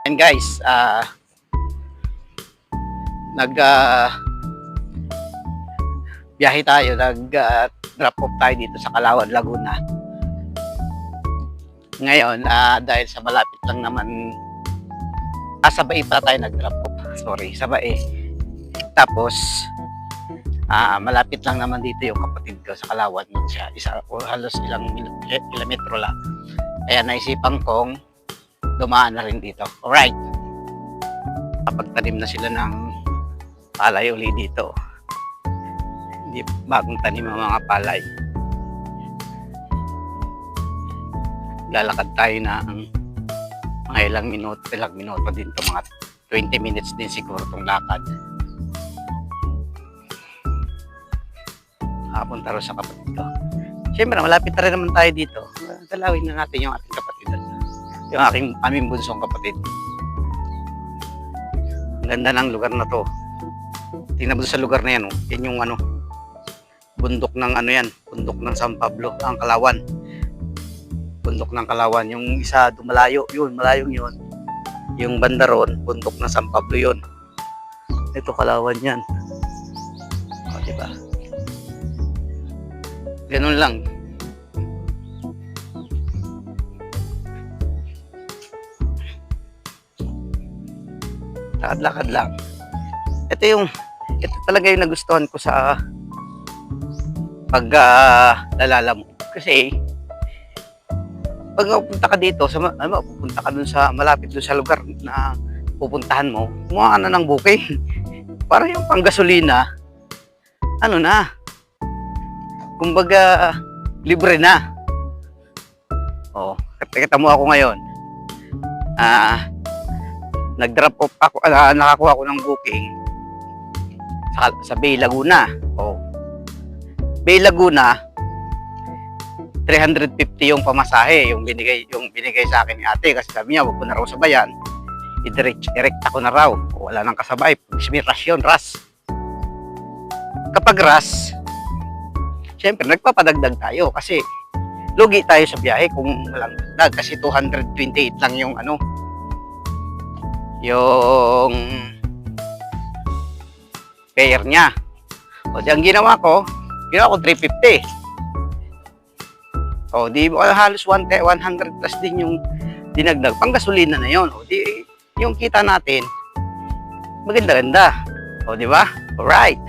And guys, nag biyahe tayo, drop off tayo dito sa Calauan, Laguna. Ngayon, dahil sa malapit lang naman, sa Bae pa tayo nag-drop off. Sorry, sa Bae. Tapos, malapit lang naman dito yung kapatid ko sa Calauan. Siya, halos ilang kilometro lang. Kaya naisipan kong dumaan na rin dito. Alright. Kapagtanim na sila ng palay uli dito. Hindi bagong tanim ang mga palay. Lalakad tayo ng mga ilang minuto din to, mga 20 minutes din siguro itong lakad. Kapunta rin sa kapatid ko. Siyempre, malapit na rin naman tayo dito. Dalawin na natin yung ating kapatid. Yung aming bunsong kapatid. Ang ganda ng lugar na to. Tingnan mo sa lugar na yan, oh. Yan yung bundok ng bundok ng San Pablo, ang Calauan. Bundok ng Calauan, yung isa malayo, malayong yun. Yung banda ron, bundok ng San Pablo yun. Ito Calauan yan. O, diba? Ganun lang. Lakad-lakad lang. Ito talaga yung nagustuhan ko sa pag-lalala mo. Kasi pag pupunta ka dito, pupunta ka dun sa malapit dun sa lugar na pupuntahan mo, kumuha ka na ng booking. Para yung panggasolina, kumbaga, libre na. O, kita mo ako ngayon. Nag-drop off ako, nakakuha ko ng booking sa Bae, Laguna. O, Bae, Laguna, 350 yung pamasahe, yung binigay sa akin ni ate, kasi sabi niya, wag ko na raw sabayan. I-direct ako na raw. Wala nang kasabay. May rush yun, rush. Kapag rush, siyempre, nagpapadagdag tayo kasi lugi tayo sa biyahe kung walang dagdag, kasi 228 lang yung yung fare niya. O di ang ginawa ko 350. O di halos 100 plus din yung dinagdag. Pang gasolina na yon. O di yung kita natin maganda-ganda. O di ba? Alright.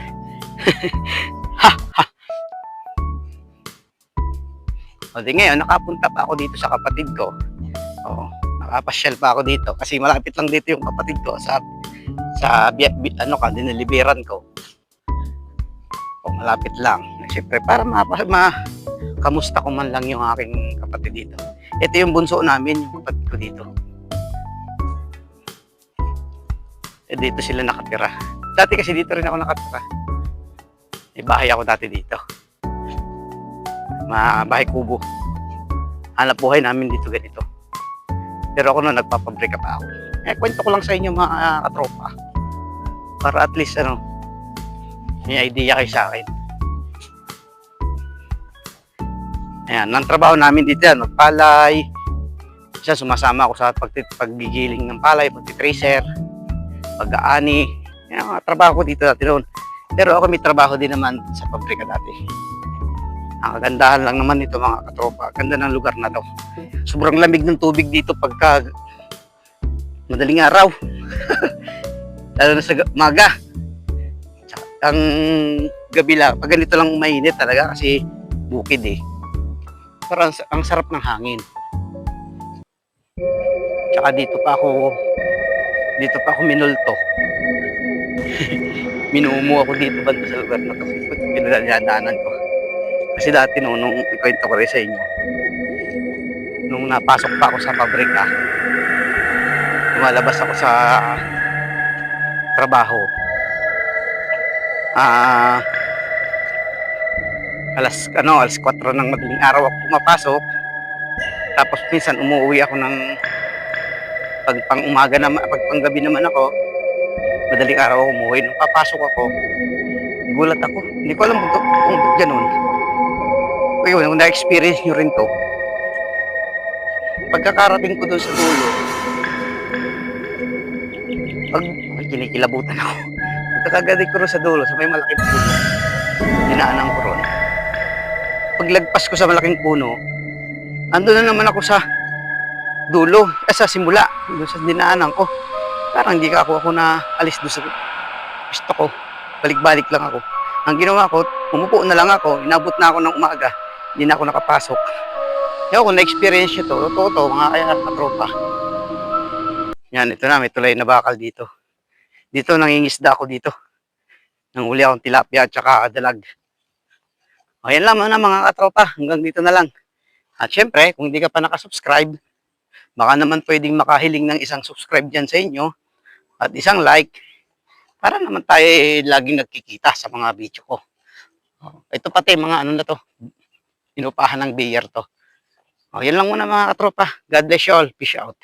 O di ngayon, nakapunta pa ako dito sa kapatid ko. O, nakapasyal pa ako dito kasi malapit lang dito yung kapatid ko sa diniliberan ko. O, malapit lang. Siyempre, para kamusta ko man lang yung aking kapatid dito. Ito yung bunso namin, yung kapatid ko dito. Dito sila nakatira. Dati kasi dito rin ako nakatira. May bahay ako dati dito. Bahay kubo. Hanap buhay namin dito ganito. Pero ako nagpapabrika pa ako. Kwento ko lang sa inyo mga katropa. Para at least may idea kayo sa akin. Ayan, ang trabaho namin dito yan, magpalay. Isa, sumasama ako sa paggigiling ng palay, pagtitracer, pag-aani. Yan, mga trabaho ko dito dati noon. Pero ako may trabaho din naman sa pabrika dati. Ang kagandahan lang naman nito mga katropa, ganda ng lugar na to. Sobrang lamig ng tubig dito pagka madaling araw. Lalo na sa maga. Ang gabi lang, pag ganito lang mainit talaga kasi bukid eh. Parang ang sarap ng hangin. Tsaka dito pa ako minulto. Minuumo ako dito banda sa lugar na to. Pinagdadaanan ko. Kasi dati nung ikwento ko rin sa inyo, nung napasok pa ako sa pabrika, lumalabas ako sa trabaho. Alas 4 ng madaling araw ako pumapasok. Tapos minsan umuwi ako ng pang umaga naman, pang gabi naman ako. Madaling araw ako umuwi. Nung papasok ako, gulat ako. Hindi ko alam kung ganun. Kung na-experience nyo rin to, pagkakarating ko doon sa dulo, Pag ay, kinikilabutan ako. Pagkakagaling ko ron sa dulo, sa may malaking puno, dinaanan ko ron. Paglagpas ko sa malaking puno, ando na naman ako sa dulo, sa simula, doon sa dinaanan ko. Parang hindi ka ako na alis doon sa gusto ko. Balik-balik lang ako. Ang ginawa ko, umupo na lang ako, inabot na ako ng umaga, hindi na ako nakapasok. Kaya ako na-experience ito, totoo to, mga kaya katropa. Yan, ito na, may tulay na bakal dito. Dito, nangingisda ako dito. Nanguli akong tilapia at saka dalag. O, yan lang muna mga katropa, hanggang dito na lang. At syempre, kung hindi ka pa nakasubscribe, baka naman pwedeng makahiling ng isang subscribe dyan sa inyo at isang like para naman tayo laging nagkikita sa mga video ko. Ito pati mga ano na to, inupahan ng beer to. O, yan lang muna mga katropa. God bless you all. Peace out.